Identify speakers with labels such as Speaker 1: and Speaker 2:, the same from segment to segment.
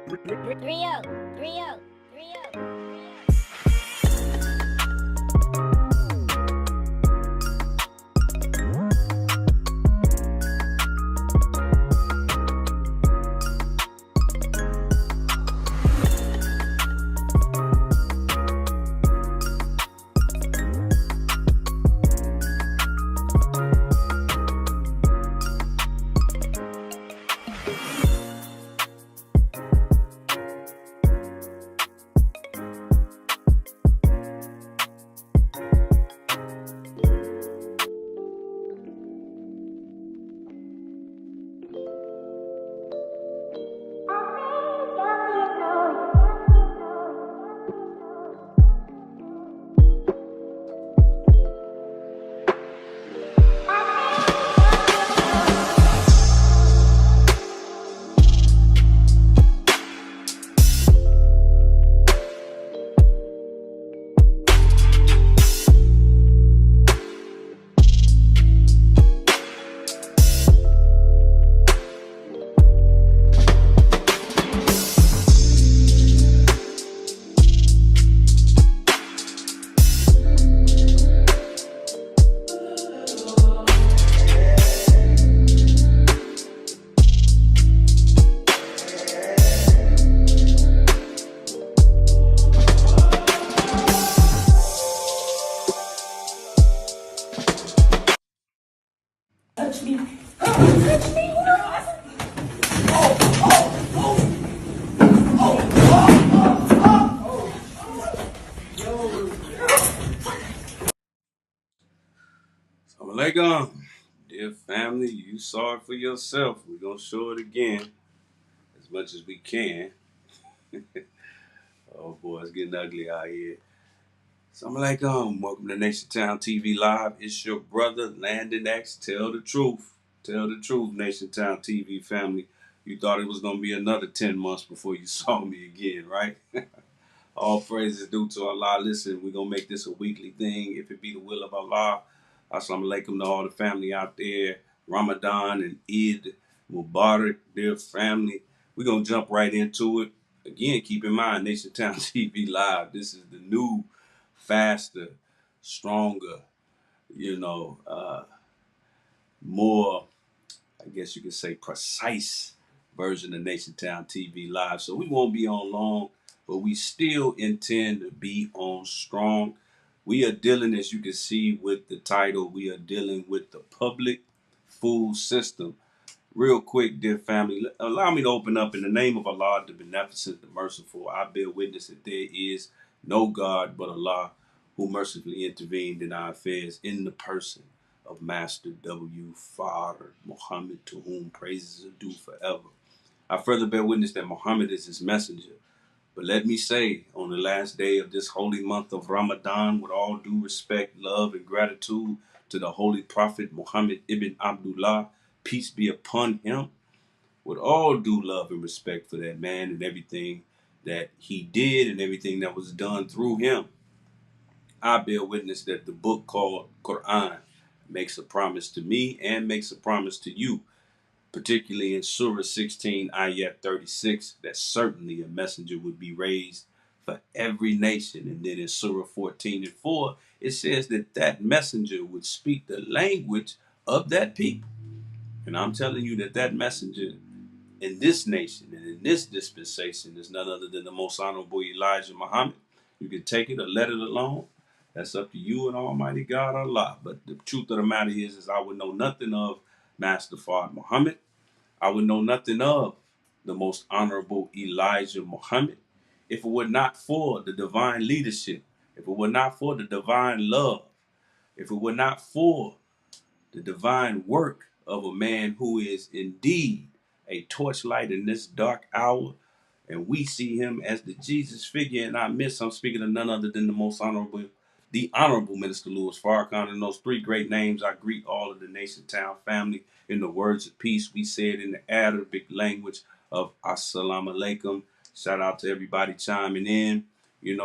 Speaker 1: Rio, Rio, Rio.
Speaker 2: Touch me. Oh, touch me.
Speaker 3: Assalamu alaikum. Dear family, you saw it for yourself. We're going to show it again as much as we can. Oh boy, it's getting ugly out here. Assalamu alaikum. Welcome to NationTownTV Live. It's your brother, Landon X. Tell the truth. Tell the truth, NationTownTV family. You thought it was going to be another 10 months before you saw me again, right? All praises due to Allah. Listen, we're going to make this a weekly thing. If it be the will of Allah. Assalamu alaikum to all the family out there. Ramadan and Eid Mubarak, dear family. We're going to jump right into it. Again, keep in mind, Nation Town TV Live. This is the new, faster, stronger, more, I guess you could say, precise version of Nation Town TV Live. So we won't be on long, but we still intend to be on strong. We are dealing, as you can see with the title, we are dealing with the public food system. Real quick, dear family, allow me to open up in the name of Allah, the beneficent, the merciful. I bear witness that there is no God but Allah who mercifully intervened in our affairs in the person of Master W. Father Muhammad, to whom praises are due forever. I further bear witness that Muhammad is his messenger. But let me say, on the last day of this holy month of Ramadan, with all due respect, love, and gratitude to the Holy Prophet Muhammad ibn Abdullah, peace be upon him, with all due love and respect for that man and everything that he did and everything that was done through him, I bear witness that the book called Quran makes a promise to me and makes a promise to you, particularly in Surah 16, Ayat 36, that certainly a messenger would be raised for every nation. And then in Surah 14 and 4, it says that that messenger would speak the language of that people. And I'm telling you that that messenger in this nation and in this dispensation is none other than the most honorable Elijah Muhammad. You can take it or let it alone. That's up to you and Almighty God Allah. But the truth of the matter is I would know nothing of Master Fard Muhammad. I would know nothing of the most honorable Elijah Muhammad if it were not for the divine leadership, if it were not for the divine love, if it were not for the divine work of a man who is indeed a torchlight in this dark hour. And we see him as the Jesus figure in our midst. I'm speaking of none other than the Honorable Minister Louis Farrakhan. And those three great names, I greet all of the Nation Town family in the words of peace. We say it in the Arabic language of Assalamu alaikum. Shout out to everybody chiming in.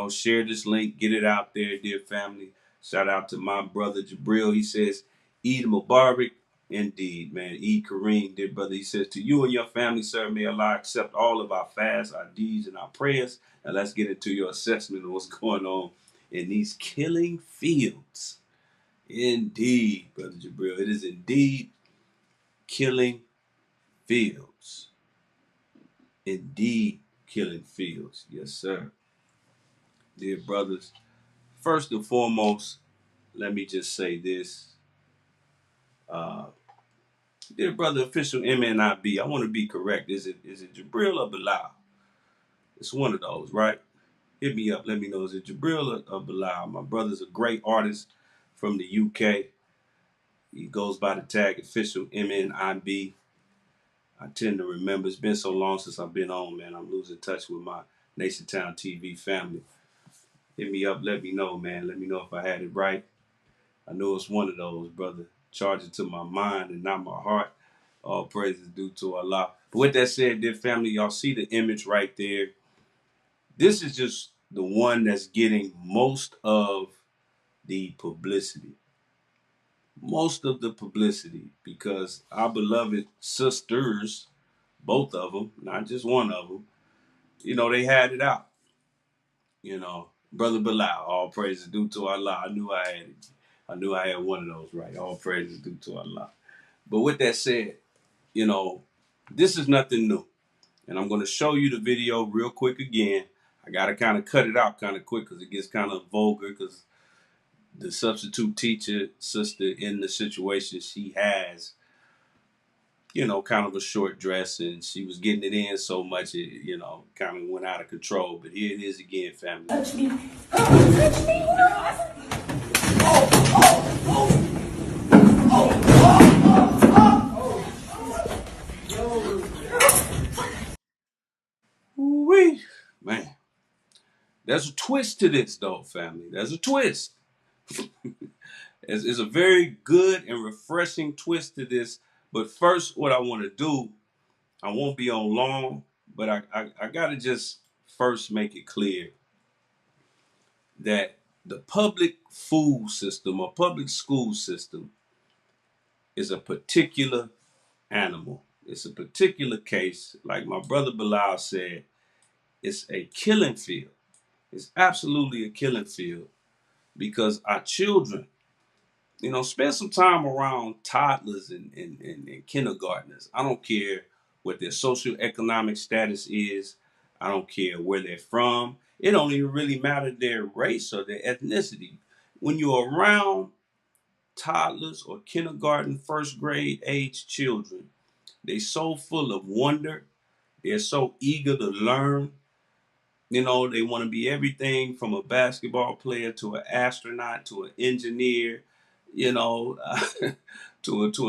Speaker 3: Share this link, get it out there, dear family. Shout out to my brother Jabril. He says, Eid Mubarak. Indeed, man. E. Kareem, dear brother, he says, to you and your family, sir, may Allah accept all of our fasts, our deeds, and our prayers. And let's get into your assessment of what's going on in these killing fields. Indeed, Brother Jabril, it is indeed killing fields. Indeed, killing fields. Yes, sir. Dear brothers, first and foremost, let me just say this. Uh, Dear brother, official MNIB, I want to be correct. Is it Jabril or Bilal? It's one of those, right? Hit me up. Let me know. Is it Jabril or Bilal? My brother's a great artist from the UK. He goes by the tag official MNIB. I tend to remember. It's been so long since I've been on, man. I'm losing touch with my NationTownTV family. Hit me up. Let me know, man. Let me know if I had it right. I know it's one of those, brother. Charge it to my mind and not my heart. All praises due to Allah. But with that said, dear family, y'all see the image right there. This is just the one that's getting most of the publicity. Most of the publicity, because our beloved sisters, both of them, not just one of them, they had it out. Brother Bilal, all praises due to Allah. I knew I had it. I knew I had one of those right. All praises due to Allah. But with that said, this is nothing new. And I'm going to show you the video real quick again. I got to kind of cut it out kind of quick because it gets kind of vulgar, because the substitute teacher sister in the situation, she has, kind of a short dress, and she was getting it in so much it, kind of went out of control. But here it is again, family.
Speaker 2: Touch me. Oh, touch me.
Speaker 3: Woo-wee. Man, there's a twist to this, though, family. There's a twist. It's a very good and refreshing twist to this. But first, what I want to do, I won't be on long, but I got to just first make it clear that the public food system or public school system is a particular animal. It's a particular case. Like my brother Bilal said, it's a killing field. It's absolutely a killing field, because our children, spend some time around toddlers and kindergartners. I don't care what their socioeconomic status is. I don't care where they're from. It don't even really matter their race or their ethnicity. When you're around toddlers or kindergarten, first grade age children, they're so full of wonder. They're so eager to learn. They want to be everything from a basketball player to an astronaut to an engineer, to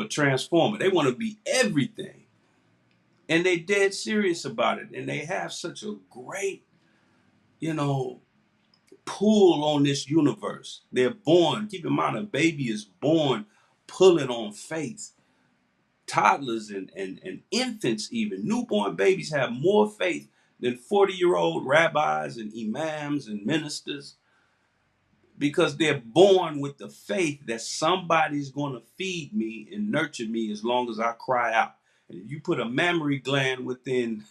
Speaker 3: a transformer. They want to be everything. And they dead serious about it. And they have such a great, pull on this universe. They're born, keep in mind, a baby is born pulling on faith. Toddlers and infants, even newborn babies, have more faith than 40-year-old rabbis and imams and ministers, because they're born with the faith that somebody's going to feed me and nurture me as long as I cry out. And if you put a mammary gland within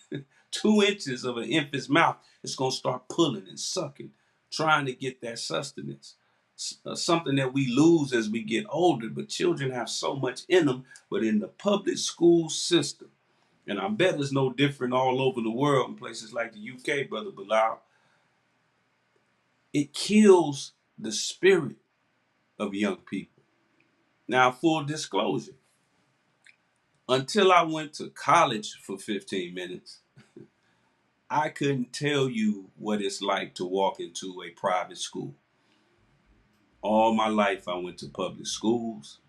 Speaker 3: 2 inches of an infant's mouth, it's going to start pulling and sucking, trying to get that sustenance. Something that we lose as we get older, but children have so much in them. But in the public school system, and I bet it's no different all over the world in places like the UK, Brother Bilal, it kills the spirit of young people. Now, full disclosure, until I went to college for 15 minutes, I couldn't tell you what it's like to walk into a private school. All my life, I went to public schools.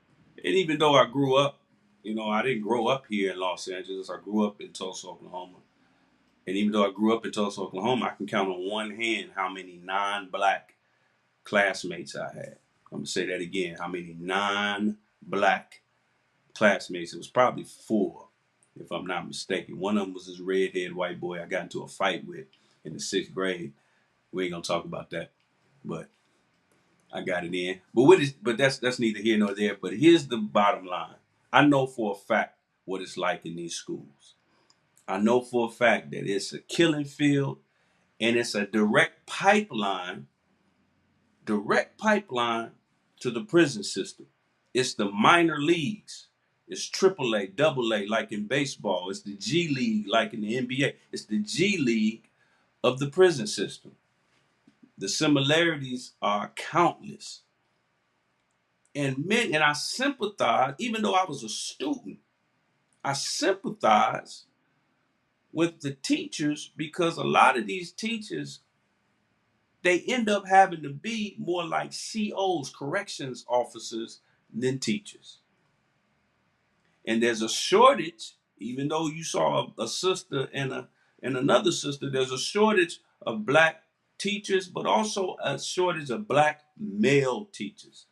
Speaker 3: And even though I grew up, I didn't grow up here in Los Angeles. I grew up in Tulsa, Oklahoma. And even though I grew up in Tulsa, Oklahoma, I can count on one hand how many non-black classmates I had. I'm going to say that again. How many non-black classmates? It was probably 4, if I'm not mistaken. One of them was this redhead white boy I got into a fight with in the 6th grade. We ain't going to talk about that. But I got it in. But that's neither here nor there. But here's the bottom line. I know for a fact what it's like in these schools. I know for a fact that it's a killing field, and it's a direct pipeline to the prison system. It's the minor leagues. It's triple A, double A, like in baseball. It's the G League, like in the NBA. It's the G League of the prison system. The similarities are countless. And I sympathize, even though I was a student, I sympathize with the teachers, because a lot of these teachers, they end up having to be more like COs, corrections officers, than teachers. And there's a shortage, even though you saw a sister and another sister, there's a shortage of black teachers, but also a shortage of black male teachers.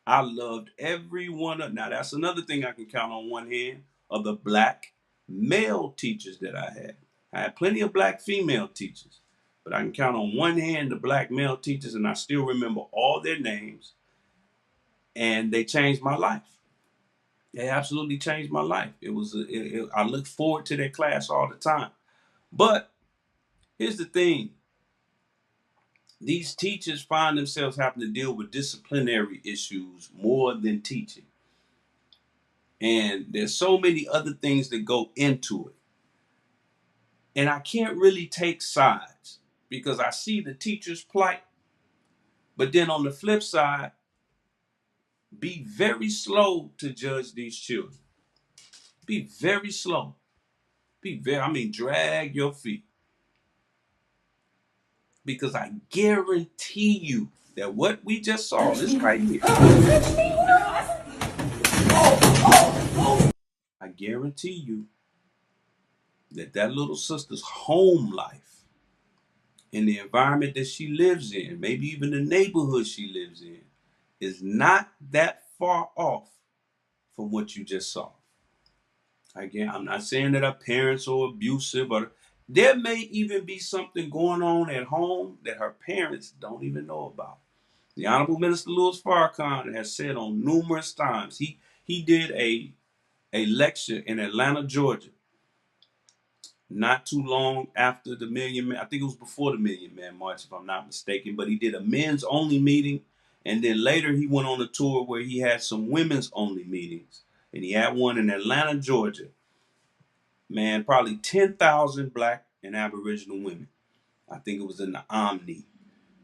Speaker 3: I loved every one of, now that's another thing I can count on one hand, of the black male teachers that I had. I had plenty of black female teachers, but I can count on one hand the black male teachers, and I still remember all their names, and they changed my life. They absolutely changed my life. I look forward to their class all the time. But here's the thing. These teachers find themselves having to deal with disciplinary issues more than teaching. And there's so many other things that go into it. And I can't really take sides, because I see the teacher's plight. But then on the flip side, be very slow to judge these children. Be very slow. Drag your feet. Because I guarantee you that what we just saw, this right here, I guarantee you that that little sister's home life, in the environment that she lives in, maybe even the neighborhood she lives in, is not that far off from what you just saw. Again, I'm not saying that our parents are abusive, or there may even be something going on at home that her parents don't even know about. The Honorable Minister Louis Farrakhan has said on numerous times, he did a lecture in Atlanta, Georgia, not too long after the Million Man, I think it was before the Million Man March, if I'm not mistaken, but he did a men's only meeting. And then later he went on a tour where he had some women's only meetings. And he had one in Atlanta, Georgia. Man, probably 10,000 black and Aboriginal women. I think it was in the Omni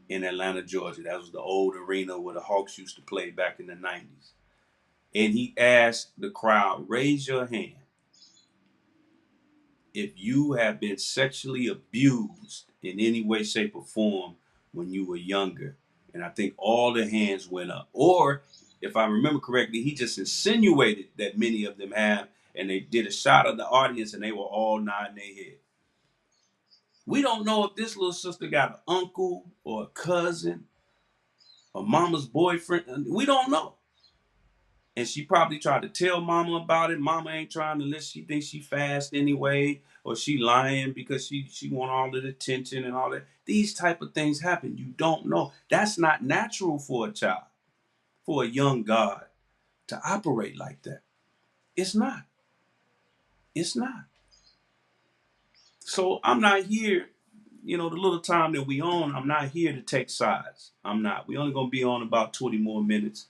Speaker 3: in Atlanta, Georgia. That was the old arena where the Hawks used to play back in the 90s. And he asked the crowd, raise your hand if you have been sexually abused in any way, shape, or form when you were younger. And I think all the hands went up. Or, if I remember correctly, he just insinuated that many of them have, and they did a shot of the audience and they were all nodding their head. We don't know if this little sister got an uncle or a cousin or mama's boyfriend. We don't know. And she probably tried to tell mama about it. Mama ain't trying to listen. She thinks she fast anyway, or she lying because she want all the attention and all that. These type of things happen. You don't know. That's not natural for a child, for a young God to operate like that. It's not. It's not. So I'm not here, the little time that we on, I'm not here to take sides. I'm not. We only gonna be on about 20 more minutes.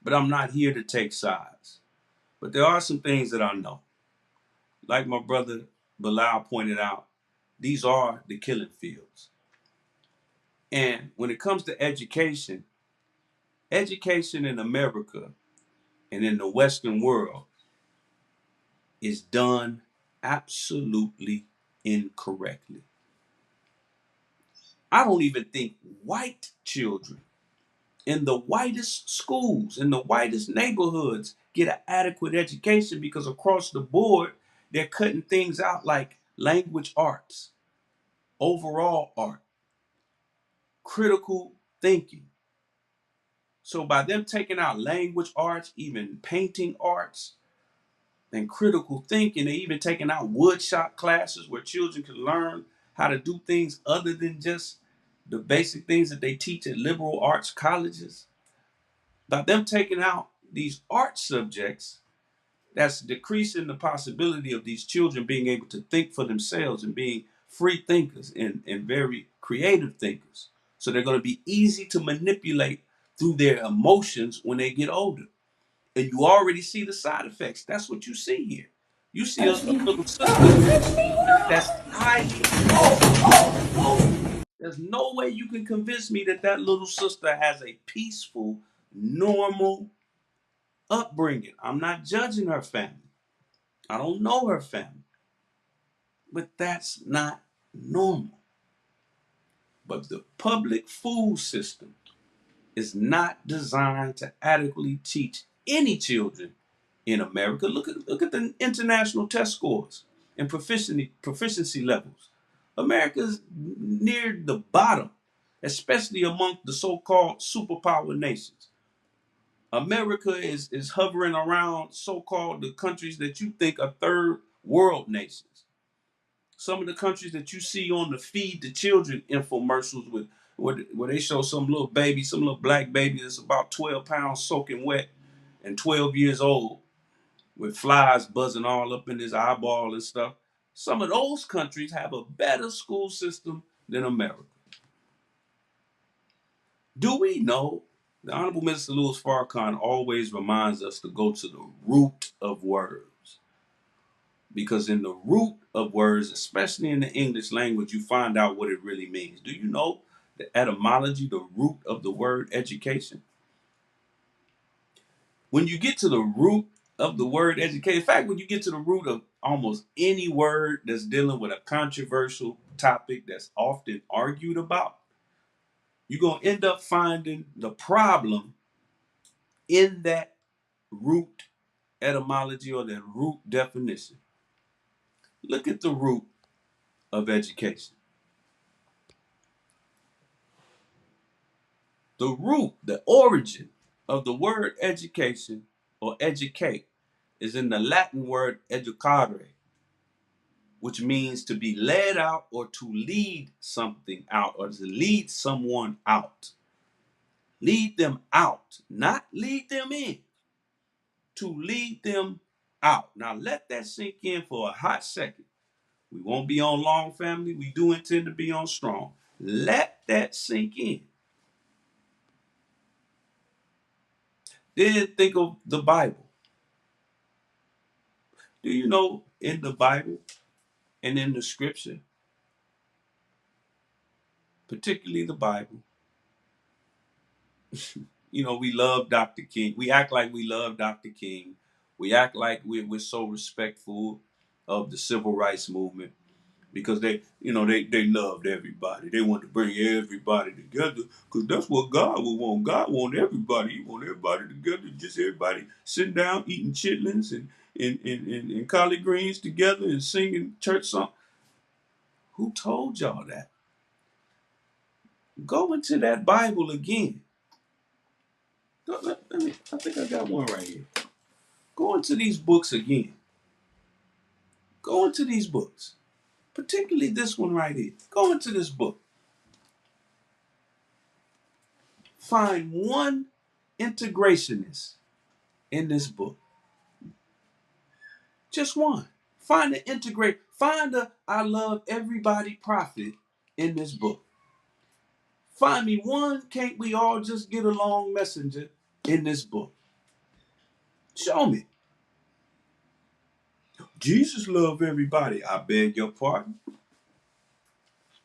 Speaker 3: But I'm not here to take sides. But there are some things that I know. Like my brother Bilal pointed out, these are the killing fields. And when it comes to education, education in America and in the Western world is done absolutely incorrectly. I don't even think white children in the whitest schools, in the whitest neighborhoods, get an adequate education, because across the board, they're cutting things out like language arts, overall art, critical thinking. So by them taking out language arts, even painting arts, and critical thinking, they even taking out woodshop classes where children can learn how to do things other than just the basic things that they teach at liberal arts colleges. By them taking out these art subjects, That's decreasing the possibility of these children being able to think for themselves and being free thinkers and very creative thinkers. So they're going to be easy to manipulate through their emotions when they get older. And you already see the side effects. That's what you see here. You see a
Speaker 2: Touch me.
Speaker 3: little sister
Speaker 2: Oh, touch me.
Speaker 3: that's
Speaker 2: Oh,
Speaker 3: highly. There's no way you can convince me that that little sister has a peaceful, normal upbringing. I'm not judging her family. I don't know her family. But that's not normal. But the public food system is not designed to adequately teach any children in America. Look at the international test scores and proficiency levels. America's near the bottom, especially among the so-called superpower nations. America is hovering around so-called the countries that you think are third world nations. Some of the countries that you see on the feed the children infomercials with where they show some little baby, some little black baby that's about 12 pounds soaking wet and 12 years old with flies buzzing all up in his eyeball and stuff. Some of those countries have a better school system than America. Do we know? The Honorable Minister Louis Farrakhan always reminds us to go to the root of words. Because in the root of words, especially in the English language, you find out what it really means. Do you know the etymology, the root of the word education? When you get to the root of the word education, in fact, when you get to the root of almost any word that's dealing with a controversial topic that's often argued about, you're going to end up finding the problem in that root etymology or that root definition. Look at the root of education. The root, the origin of the word education or educate is in the Latin word educare, which means to be led out or to lead something out or to lead someone out. Lead them out, not lead them in. To lead them out. Now let that sink in for a hot second. We won't be on long, family. We do intend to be on strong. Let that sink in. Then think of the Bible. Do you know in the Bible and in the scripture, particularly the Bible, we love Dr. King. We act like we love Dr. King. We act like we're so respectful of the civil rights movement because they loved everybody. They want to bring everybody together because that's what God would want. God want everybody. He want everybody together, just everybody sitting down eating chitlins and collard greens together and singing church songs. Who told y'all that? Go into that Bible again. I think I got one right here. Go into these books again. Go into these books. Particularly this one right here. Go into this book. Find one integrationist in this book. Just one. Find an integrate. Find a I love everybody prophet in this book. Find me one can't we all just get along messenger in this book. Show me. Jesus loved everybody. I beg your pardon.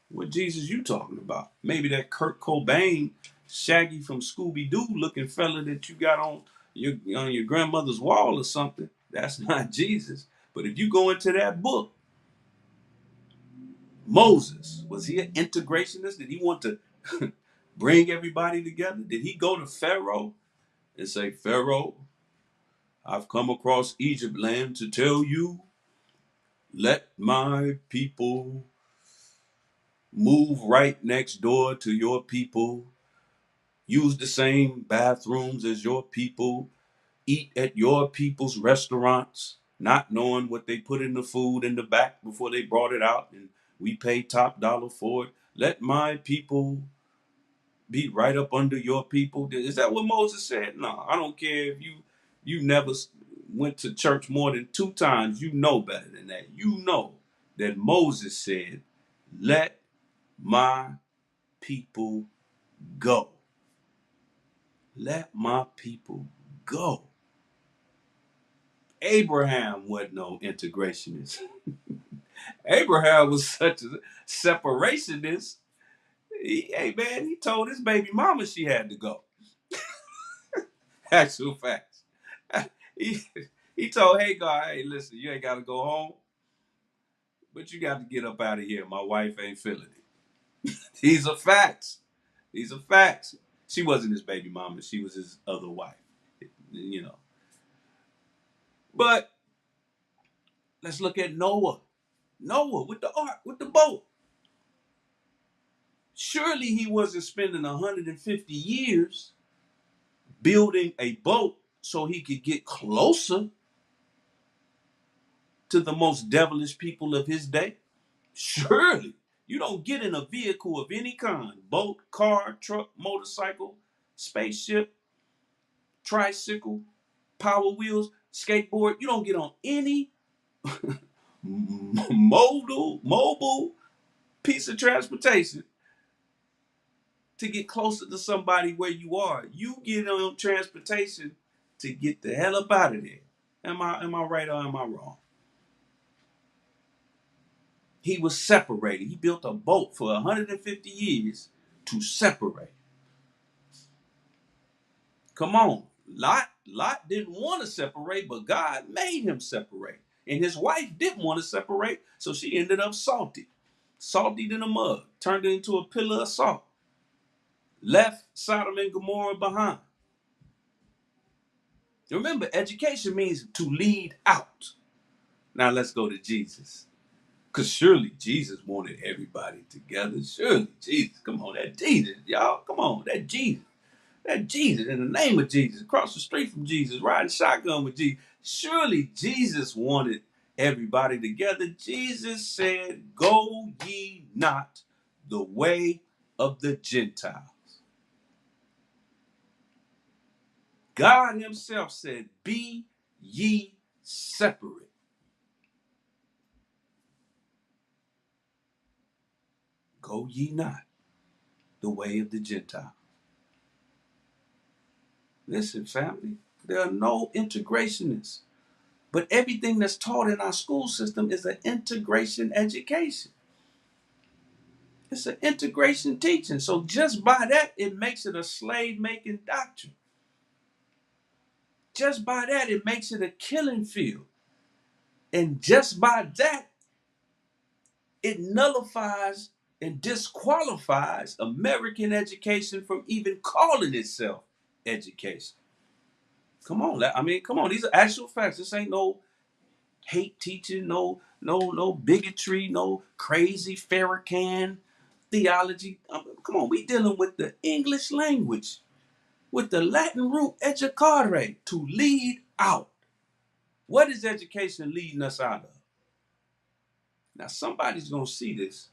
Speaker 3: What Jesus you talking about? Maybe that Kurt Cobain, Shaggy from Scooby Doo looking fella that you got on your grandmother's wall or something. That's not Jesus. But if you go into that book, Moses, was he an integrationist? Did he want to bring everybody together? Did he go to Pharaoh and say, Pharaoh, I've come across Egypt land to tell you, let my people move right next door to your people, use the same bathrooms as your people, eat at your people's restaurants, not knowing what they put in the food in the back before they brought it out, and we pay top dollar for it. Let my people be right up under your people. Is that what Moses said? No, I don't care if you never. went to church more than 2 times, you know better than that. You know that Moses said, let my people go. Let my people go. Abraham wasn't no integrationist. Abraham was such a separationist. Hey man, he told his baby mama she had to go. Actual facts. He, he told Hagar, hey, listen, you ain't got to go home, but you got to get up out of here. My wife ain't feeling it. These are facts. These are facts. She wasn't his baby mama. She was his other wife, you know. But let's look at Noah. Noah with the ark, with the boat. Surely he wasn't spending 150 years building a boat so he could get closer to the most devilish people of his day. Surely you don't get in a vehicle of any kind, boat, car, truck, motorcycle, spaceship, tricycle, power wheels, skateboard. You don't get on any mobile piece of transportation to get closer to somebody where you are. You get on transportation to get the hell up out of there. Am I right or am I wrong? He was separated. He built a boat for 150 years to separate. Come on. Lot didn't want to separate, but God made him separate. And his wife didn't want to separate, so she ended up salty. Salty in a mug. Turned it into a pillar of salt. Left Sodom and Gomorrah behind. Remember, education means to lead out. Now let's go to Jesus. Because surely Jesus wanted everybody together. Surely Jesus. Come on, that Jesus, y'all. Come on, that Jesus. That Jesus, in the name of Jesus, across the street from Jesus, riding shotgun with Jesus. Surely Jesus wanted everybody together. Jesus said, go ye not the way of the Gentiles. God himself said, be ye separate. Go ye not the way of the Gentile. Listen, family, there are no integrationists. But everything that's taught in our school system is an integration education. It's an integration teaching. So just by that, it makes it a slave-making doctrine. Just by that, it makes it a killing field. And just by that, it nullifies and disqualifies American education from even calling itself education. Come on, come on. These are actual facts. This ain't no hate teaching, no bigotry, no crazy Farrakhan theology. Come on, we dealing with the English language, with the Latin root educare, to lead out. What is education leading us out of? Now somebody's gonna see this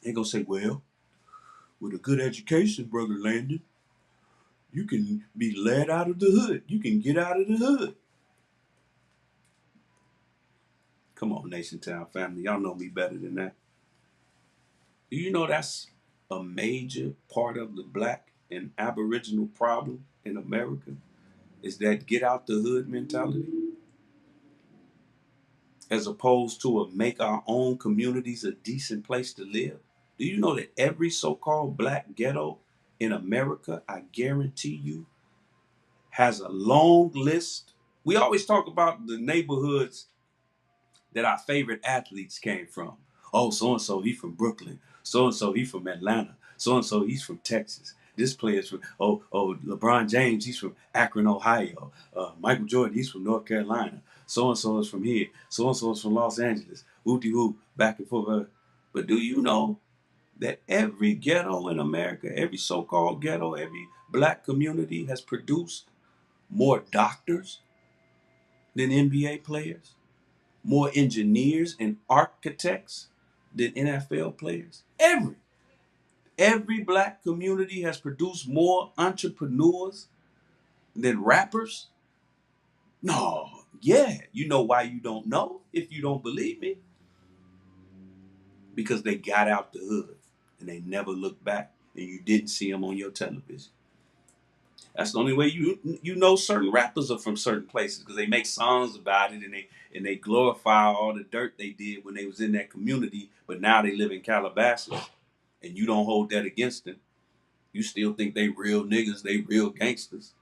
Speaker 3: and gonna say, well, with a good education, Brother Landon, you can be led out of the hood. You can get out of the hood. Come on, Nation Town family. Y'all know me better than that. Do you know that's a major part of the black and aboriginal problem in America? Is that get out the hood mentality? As opposed to a make our own communities a decent place to live? Do you know that every so-called black ghetto in America, I guarantee you, has a long list? We always talk about the neighborhoods that our favorite athletes came from. Oh, so-and-so, he from Brooklyn. So-and-so, he from Atlanta. So-and-so, he's from Texas. This player's from, LeBron James, he's from Akron, Ohio. Michael Jordan, he's from North Carolina. So-and-so is from here. So-and-so is from Los Angeles. Whoop-de-whoop, back and forth. But do you know that every ghetto in America, every so-called ghetto, every black community has produced more doctors than NBA players? More engineers and architects than NFL players? Every black community has produced more entrepreneurs than rappers. No, yeah. You know why you don't know if you don't believe me? Because they got out the hood and they never looked back and you didn't see them on your television. That's the only way you know certain rappers are from certain places because they make songs about it and they glorify all the dirt they did when they was in that community, but now they live in Calabasas and you don't hold that against them. You still think they real niggas, they real gangsters.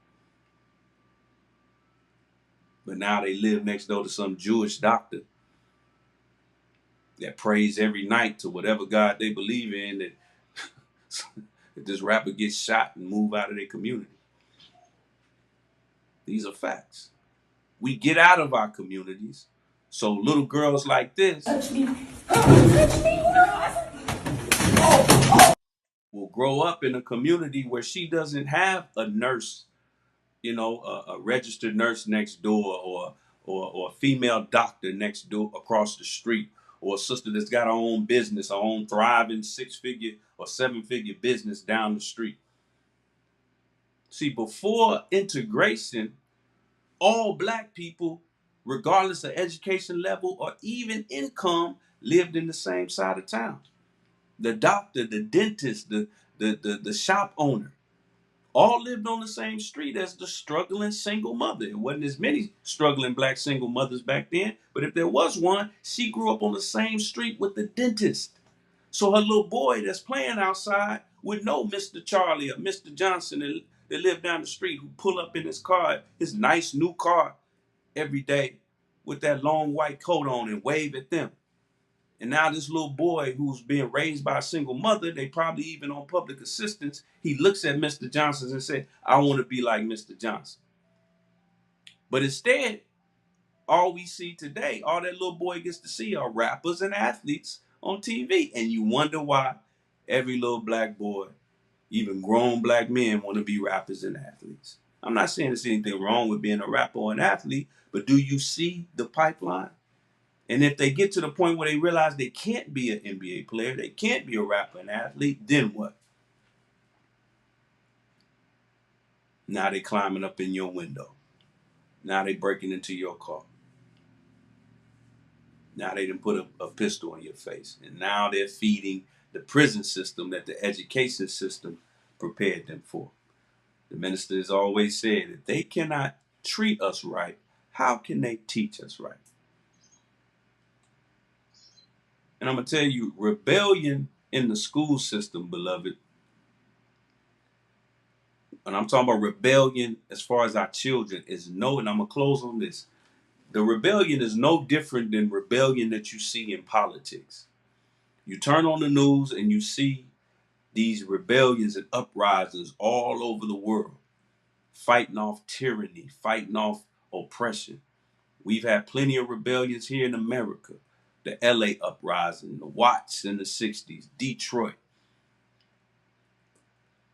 Speaker 3: But now they live next door to some Jewish doctor that prays every night to whatever God they believe in that, that this rapper gets shot and move out of their community. These are facts. We get out of our communities. So little girls like this
Speaker 2: Touch me. Touch me.
Speaker 3: will grow up in a community where she doesn't have a nurse, a registered nurse next door or a female doctor next door across the street or a sister that's got her own business, her own thriving 6-figure or 7-figure business down the street. See, before integration, all black people, regardless of education level or even income, lived in the same side of town. The doctor, the dentist, the shop owner, all lived on the same street as the struggling single mother. It wasn't as many struggling black single mothers back then, but if there was one, she grew up on the same street with the dentist. So her little boy that's playing outside would know Mr. Charlie or Mr. Johnson that lived down the street who pull up in his car, his nice new car every day with that long white coat on and wave at them. And now this little boy who's being raised by a single mother, they probably even on public assistance, he looks at Mr. Johnson and said, I want to be like Mr. Johnson. But instead, all we see today, all that little boy gets to see are rappers and athletes on TV. And you wonder why every little black boy, even grown black men, want to be rappers and athletes. I'm not saying there's anything wrong with being a rapper or an athlete, but do you see the pipeline? And if they get to the point where they realize they can't be an NBA player, they can't be a rapper and athlete, then what? Now they climbing up in your window. Now they breaking into your car. Now they done put a pistol in your face. And now they're feeding the prison system that the education system prepared them for. The minister has always said, if they cannot treat us right, how can they teach us right? And I'm going to tell you, rebellion in the school system, beloved, and I'm talking about rebellion as far as our children, is no, and I'm going to close on this. The rebellion is no different than rebellion that you see in politics. You turn on the news and you see these rebellions and uprisings all over the world, fighting off tyranny, fighting off oppression. We've had plenty of rebellions here in America. The LA uprising, the Watts in the 60s, Detroit.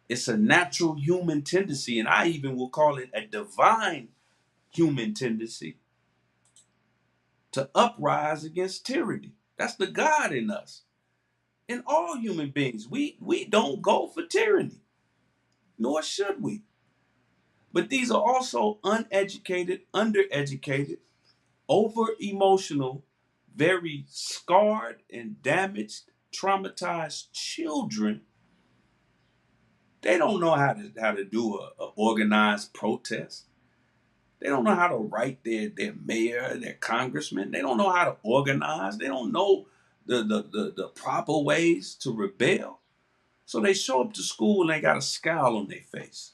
Speaker 3: It's a natural human tendency, and I even will call it a divine human tendency to uprise against tyranny. That's the God in us. In all human beings, we don't go for tyranny, nor should we. But these are also uneducated, undereducated, over emotional, very scarred and damaged, traumatized children. They don't know how to do a organized protest. They don't know how to write their mayor, their congressman. They don't know how to organize. They don't know the proper ways to rebel. So they show up to school and they got a scowl on their face.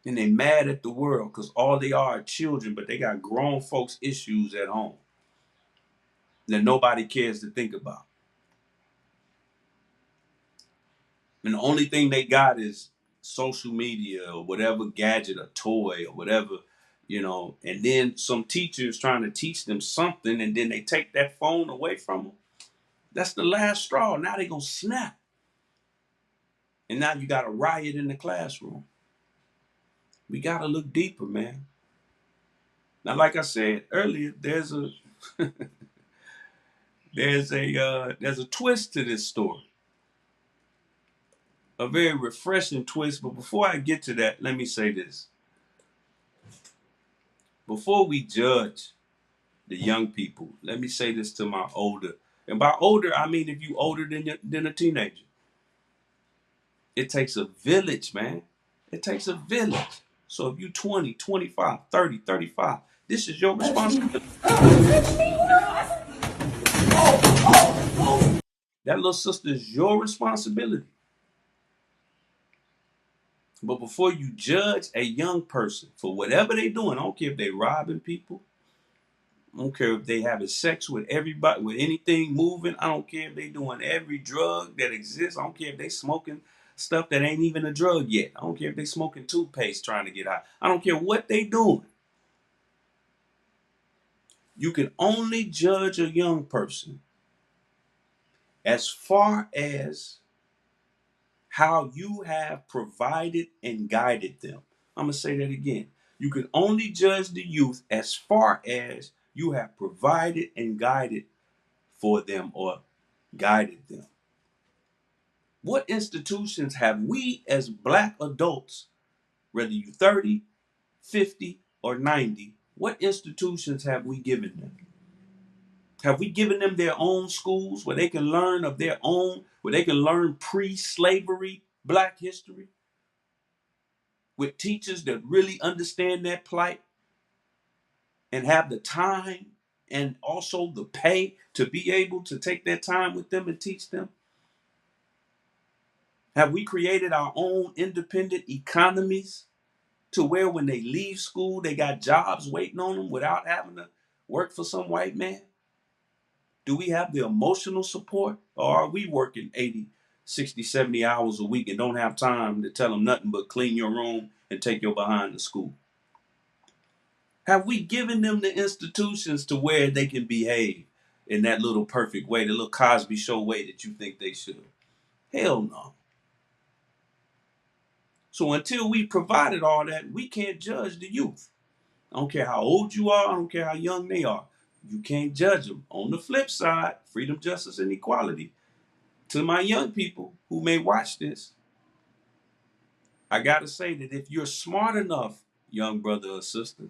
Speaker 3: And they mad at the world because all they are children, but they got grown folks issues at home that nobody cares to think about. And the only thing they got is social media or whatever gadget or toy or whatever, and then some teachers trying to teach them something and then they take that phone away from them. That's the last straw. Now they gonna snap. And now you got a riot in the classroom. We gotta look deeper, man. Now, like I said earlier, there's a there's a twist to this story. A very refreshing twist. But before I get to that, let me say this. Before we judge the young people, let me say this to my older, and by older, I mean if you older than a teenager. It takes a village, man. It takes a village. So if you 20, 25, 30, 35, this is your responsibility. That little sister is your responsibility. But before you judge a young person for whatever they're doing, I don't care if they robbing people. I don't care if they having sex with everybody, with anything moving. I don't care if they doing every drug that exists. I don't care if they smoking stuff that ain't even a drug yet. I don't care if they smoking toothpaste trying to get high. I don't care what they doing. You can only judge a young person as far as how you have provided and guided them. I'm going to say that again. You can only judge the youth as far as you have provided and guided for them or guided them. What institutions have we as black adults, whether you're 30, 50, or 90, what institutions have we given them? Have we given them their own schools where they can learn of their own, where they can learn pre-slavery black history with teachers that really understand their plight and have the time and also the pay to be able to take their time with them and teach them? Have we created our own independent economies to where when they leave school, they got jobs waiting on them without having to work for some white man? Do we have the emotional support, or are we working 80, 60, 70 hours a week and don't have time to tell them nothing but clean your room and take your behind to school? Have we given them the institutions to where they can behave in that little perfect way, the little Cosby Show way that you think they should? Hell no. So until we provided all that, we can't judge the youth. I don't care how old you are. I don't care how young they are. You can't judge them. On the flip side, freedom, justice, and equality. To my young people who may watch this, I got to say that if you're smart enough, young brother or sister,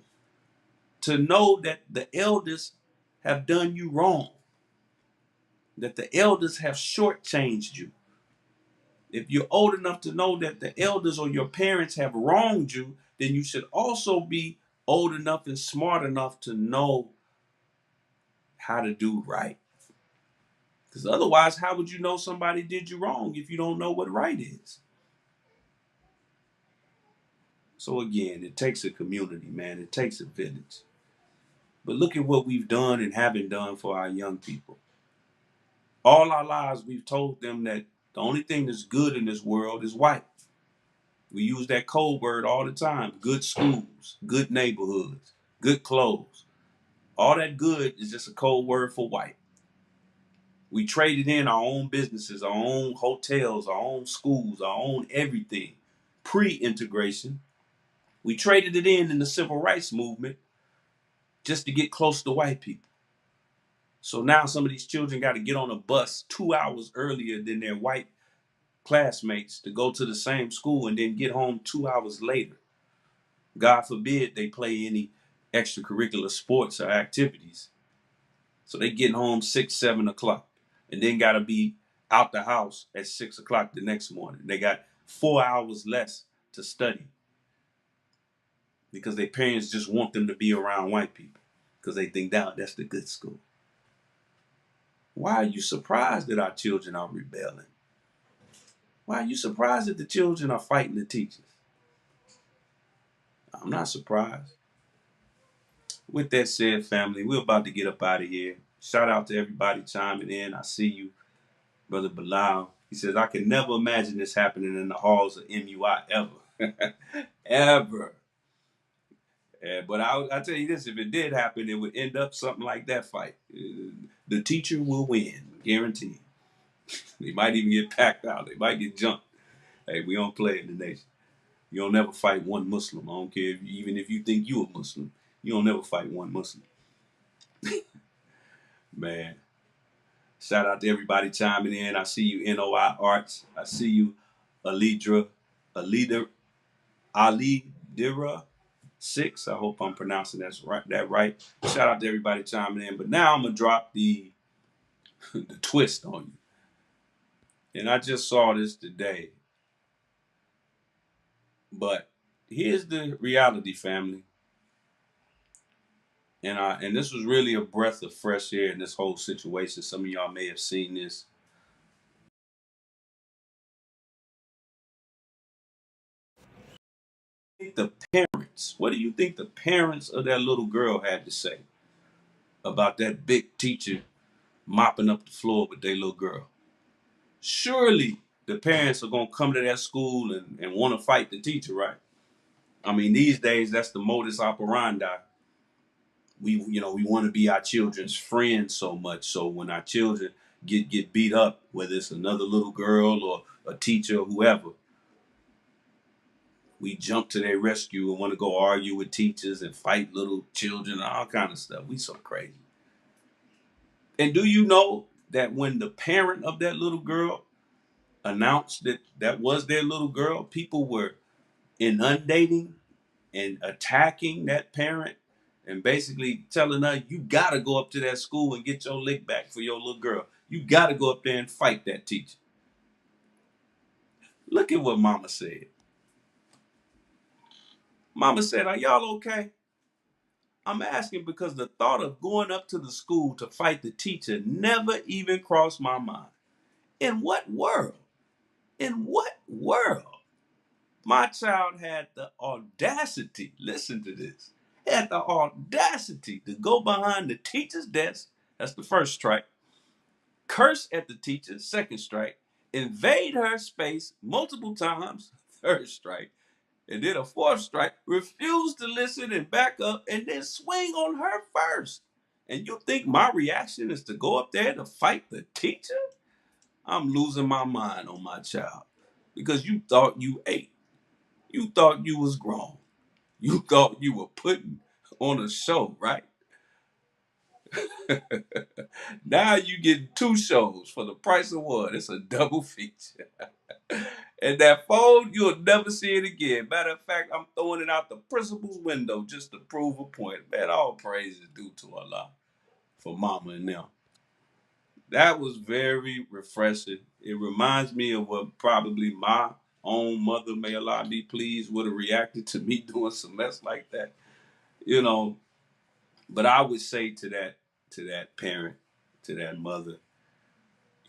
Speaker 3: to know that the elders have done you wrong, that the elders have shortchanged you, if you're old enough to know that the elders or your parents have wronged you, then you should also be old enough and smart enough to know how to do right. Because otherwise, how would you know somebody did you wrong if you don't know what right is? So again, it takes a community, man. It takes a village. But look at what we've done and haven't done for our young people. All our lives, we've told them that the only thing that's good in this world is white. We use that code word all the time. Good schools, good neighborhoods, good clothes. All that good is just a code word for white. We traded in our own businesses, our own hotels, our own schools, our own everything. Pre-integration. We traded it in the civil rights movement just to get close to white people. So now some of these children got to get on a bus 2 hours earlier than their white classmates to go to the same school and then get home 2 hours later. God forbid they play any extracurricular sports or activities. So they getting home 6, 7 o'clock and then got to be out the house at 6 o'clock the next morning. They got 4 hours less to study because their parents just want them to be around white people because they think that's the good school. Why are you surprised that our children are rebelling? Why are you surprised that the children are fighting the teachers? I'm not surprised. With that said, family, we're about to get up out of here. Shout out to everybody chiming in. I see you, Brother Bilal. He says, I can never imagine this happening in the halls of MUI ever. Ever. But I'll tell you this, if it did happen, it would end up something like that fight. The teacher will win, guaranteed. They might even get packed out. They might get jumped. Hey, we don't play in the nation. You don't never fight one Muslim. I don't care even if you think you a Muslim. You don't never fight one Muslim. Man. Shout out to everybody chiming in. I see you, NOI Arts. I see you, Alidra, Ali Dira. 6. I hope I'm pronouncing that right. Shout out to everybody chiming in. But now I'm gonna drop the the twist on you. And I just saw this today. But here's the reality, family. And this was really a breath of fresh air in this whole situation. Some of y'all may have seen this. The parents, what do you think the parents of that little girl had to say about that big teacher mopping up the floor with their little girl? Surely the parents are gonna come to that school and want to fight the teacher, right? I mean, these days that's the modus operandi. We want to be our children's friends so much. So when our children get beat up, whether it's another little girl or a teacher or whoever, we jump to their rescue and want to go argue with teachers and fight little children and all kind of stuff. We so crazy. And do you know that when the parent of that little girl announced that that was their little girl, people were inundating and attacking that parent and basically telling her, you gotta go up to that school and get your lick back for your little girl. You gotta go up there and fight that teacher. Look at what Mama said. Mama said, are y'all okay? I'm asking because the thought of going up to the school to fight the teacher never even crossed my mind. In what world? In what world? My child had the audacity, listen to this, had the audacity to go behind the teacher's desk, that's the first strike, curse at the teacher, second strike, invade her space multiple times, third strike, and then a fourth strike, refuse to listen and back up, and then swing on her first. And you think my reaction is to go up there to fight the teacher? I'm losing my mind on my child because you thought you ate. You thought you was grown. You thought you were putting on a show, right? Now you get two shows for the price of one. It's a double feature. And that phone, you'll never see it again. Matter of fact, I'm throwing it out the principal's window just to prove a point. Man, all praise is due to Allah for Mama and them. That was very refreshing. It reminds me of what probably my own mother, may Allah be pleased, would have reacted to me doing some mess like that. You know, but I would say to that parent, to that mother,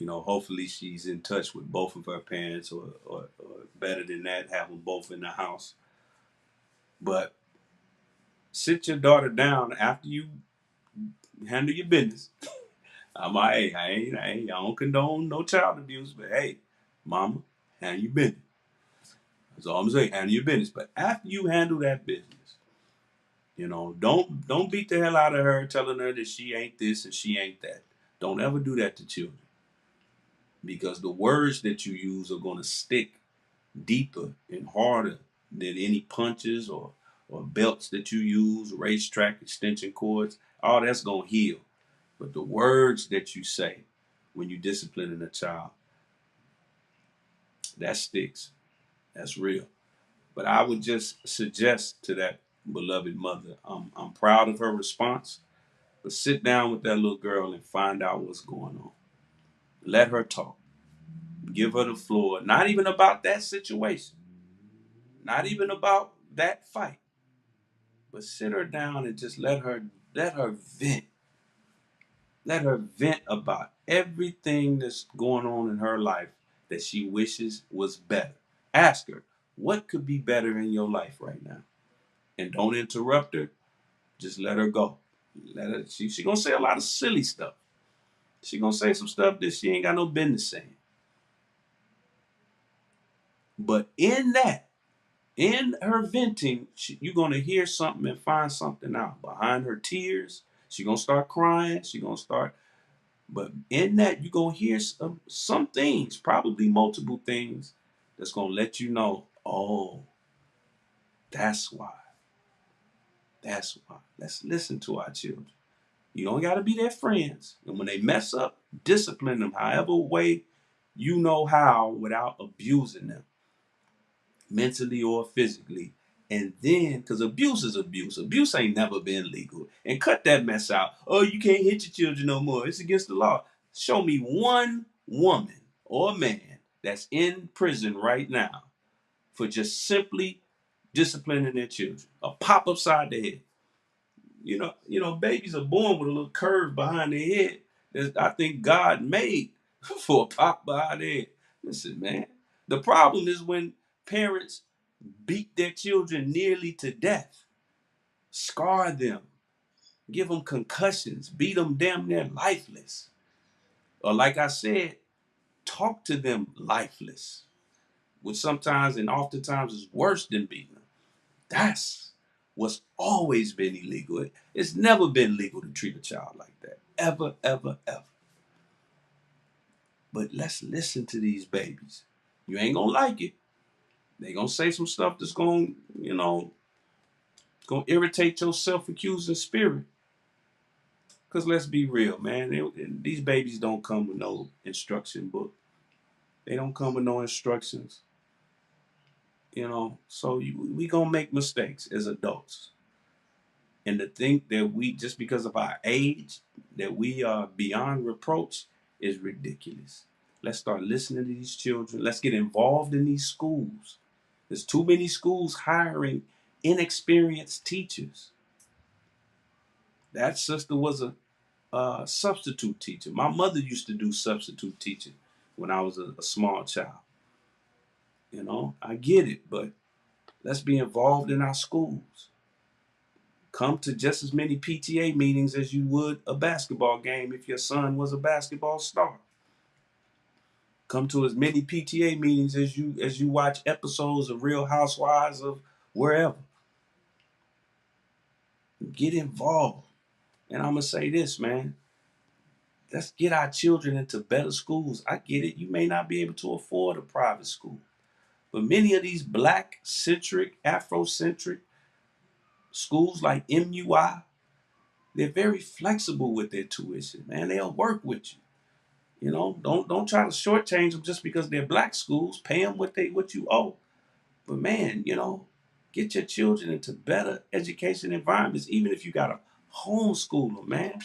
Speaker 3: hopefully she's in touch with both of her parents, or better than that, have them both in the house. But sit your daughter down after you handle your business. I don't condone no child abuse, but hey, mama, handle your business. That's all I'm saying. Handle your business. But after you handle that business, don't beat the hell out of her, telling her that she ain't this and she ain't that. Don't ever do that to children, because the words that you use are going to stick deeper and harder than any punches or belts that you use, racetrack extension cords. All that's going to heal. But the words that you say when you disciplining a child, that sticks. That's real. But I would just suggest to that beloved mother, I'm proud of her response, but sit down with that little girl and find out what's going on. Let her talk. Give her the floor. Not even about that situation. Not even about that fight. But sit her down and just let her vent. Let her vent about everything that's going on in her life that she wishes was better. Ask her, what could be better in your life right now? And don't interrupt her. Just let her go. Let her. She gonna say a lot of silly stuff. She gonna say some stuff that she ain't got no business saying. But in her venting, you're gonna hear something and find something out. Behind her tears, she gonna start crying. She gonna start. But in that, you're gonna hear some things, probably multiple things, that's gonna let you know. Oh, that's why. That's why. Let's listen to our children. You don't got to be their friends. And when they mess up, discipline them however way you know how without abusing them mentally or physically. And then, because abuse is abuse. Abuse ain't never been legal. And cut that mess out. Oh, you can't hit your children no more. It's against the law. Show me one woman or man that's in prison right now for just simply disciplining their children. A pop upside the head. Babies are born with a little curve behind their head that I think God made for a pop behind their head. Listen, man. The problem is when parents beat their children nearly to death, scar them, give them concussions, beat them damn near lifeless. Or like I said, talk to them lifeless, which sometimes and oftentimes is worse than beating them. That's what's always been illegal. It's never been legal to treat a child like that. Ever, ever, ever. But let's listen to these babies. You ain't gonna like it. They gonna say some stuff that's gonna irritate your self-accusing spirit. Cause let's be real, man. These babies don't come with no instruction book. They don't come with no instructions. So we gonna make mistakes as adults. And to think that we, just because of our age, that we are beyond reproach is ridiculous. Let's start listening to these children. Let's get involved in these schools. There's too many schools hiring inexperienced teachers. That sister was a substitute teacher. My mother used to do substitute teaching when I was a small child. I get it, but let's be involved in our schools. Come to just as many PTA meetings as you would a basketball game if your son was a basketball star. Come to as many PTA meetings as you watch episodes of Real Housewives of wherever. Get involved. And I'm gonna say this, man. Let's get our children into better schools. I get it. You may not be able to afford a private school. But many of these black-centric, Afrocentric schools like MUI, they're very flexible with their tuition, man. They'll work with you. Don't try to shortchange them just because they're black schools. Pay them what you owe. But man, get your children into better education environments, even if you got to homeschool them, man.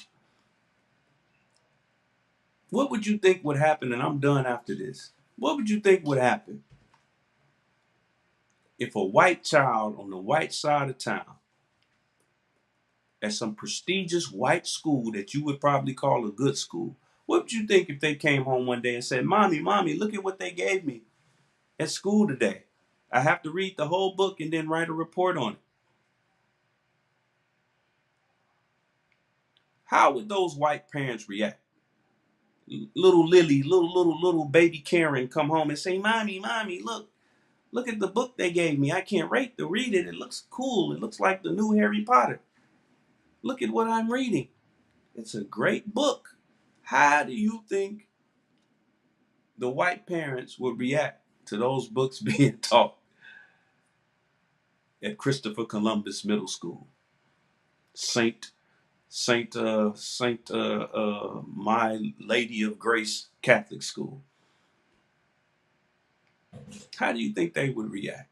Speaker 3: What would you think would happen? And I'm done after this. What would you think would happen if a white child on the white side of town at some prestigious white school that you would probably call a good school, what would you think if they came home one day and said, Mommy, look at what they gave me at school today. I have to read the whole book and then write a report on it. How would those white parents react? Little Lily, little baby Karen come home and say, Mommy, look at the book they gave me. I can't wait to read it. It looks cool. It looks like the new Harry Potter. Look at what I'm reading. It's a great book. How do you think the white parents would react to those books being taught at Christopher Columbus Middle School, Saint My Lady of Grace Catholic School? How do you think they would react?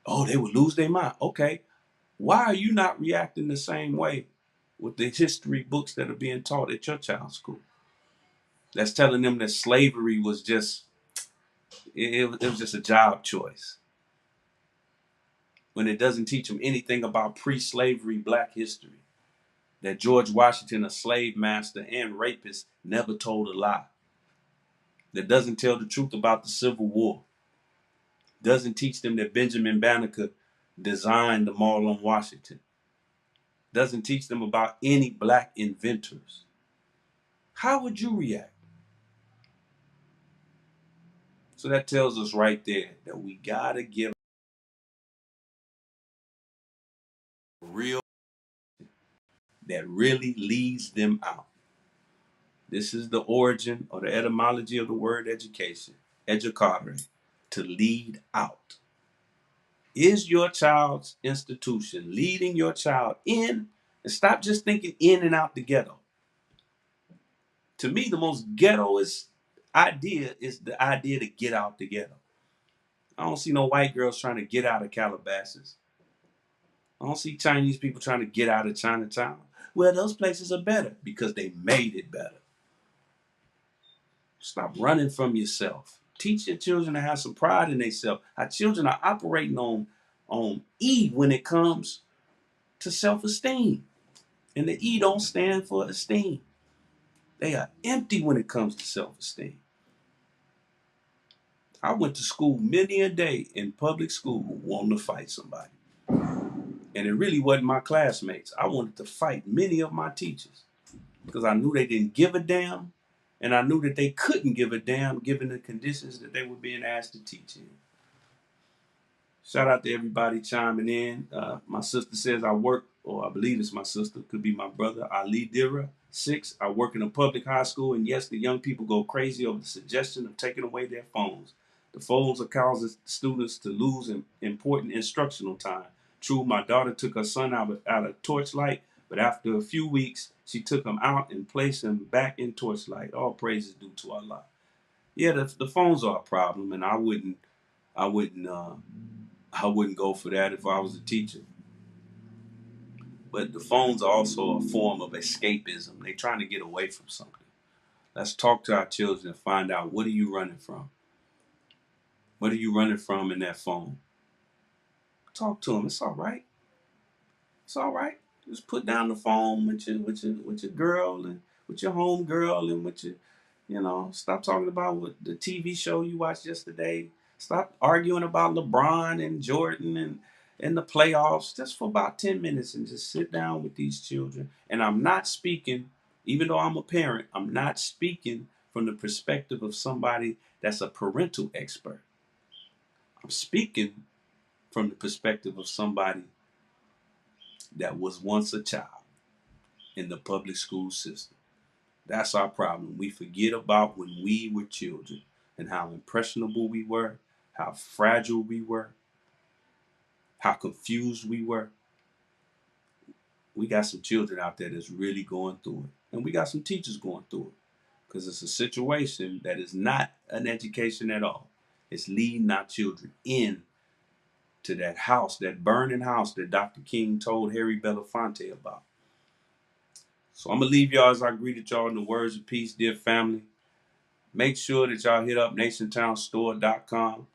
Speaker 3: Oh, they would lose their mind. Okay, why are you not reacting the same way with the history books that are being taught at your child's school? That's telling them that slavery was just it was just a job choice, when it doesn't teach them anything about pre-slavery black history. That George Washington, a slave master and rapist, never told a lie. That doesn't tell the truth about the Civil War. Doesn't teach them that Benjamin Banneker designed the Mall on Washington. Doesn't teach them about any black inventors. How would you react? So that tells us right there that we gotta give real that really leads them out. This is the origin or the etymology of the word education, educare, to lead out. Is your child's institution leading your child in? And stop just thinking in and out the ghetto. To me, the most ghettoest idea is the idea to get out the ghetto. I don't see no white girls trying to get out of Calabasas. I don't see Chinese people trying to get out of Chinatown. Well, those places are better because they made it better. Stop running from yourself. Teach your children to have some pride in themselves. Our children are operating on E when it comes to self-esteem. And the E don't stand for esteem. They are empty when it comes to self-esteem. I went to school many a day in public school wanting to fight somebody. And it really wasn't my classmates. I wanted to fight many of my teachers because I knew they didn't give a damn, and I knew that they couldn't give a damn given the conditions that they were being asked to teach in. Shout out to everybody chiming in. My sister says I work, or I believe it's my sister, could be my brother, Ali Dira. 6, I work in a public high school, and yes, the young people go crazy over the suggestion of taking away their phones. The phones are causing students to lose important instructional time. True, my daughter took her son out of Torchlight, but after a few weeks, she took him out and placed him back in Torchlight. All praises due to Allah. Yeah, the phones are a problem, and I wouldn't go for that if I was a teacher. But the phones are also a form of escapism. They're trying to get away from something. Let's talk to our children and find out, what are you running from? What are you running from in that phone? Talk to them. It's all right. It's all right. Just put down the phone with your girl and with your home girl and with your, stop talking about what the TV show you watched yesterday. Stop arguing about LeBron and Jordan and the playoffs just for about 10 minutes and just sit down with these children. And I'm not speaking, even though I'm a parent, I'm not speaking from the perspective of somebody that's a parental expert. I'm speaking from the perspective of somebody that was once a child in the public school system. That's our problem. We forget about when we were children and how impressionable we were, how fragile we were, how confused we were. We got some children out there that's really going through it. And we got some teachers going through it because it's a situation that is not an education at all. It's leading our children in to that house, that burning house that Dr. King told Harry Belafonte about. So I'm going to leave y'all as I greeted y'all in the words of peace, dear family. Make sure that y'all hit up NationTownStore.com.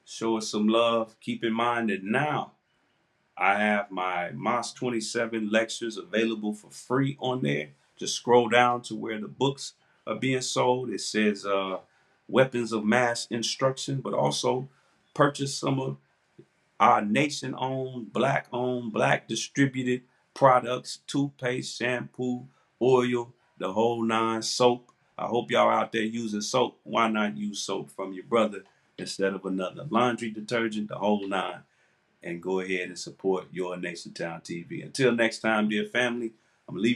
Speaker 3: Show us some love. Keep in mind that now I have my MOS 27 lectures available for free on there. Just scroll down to where the books are being sold. It says Weapons of Mass Instruction, but also purchase some of our nation-owned, black distributed products, toothpaste, shampoo, oil, the whole nine, soap. I hope y'all out there using soap. Why not use soap from your brother instead of another? Laundry detergent, the whole nine. And go ahead and support your Nation Town TV. Until next time, dear family, I'm going to leave you.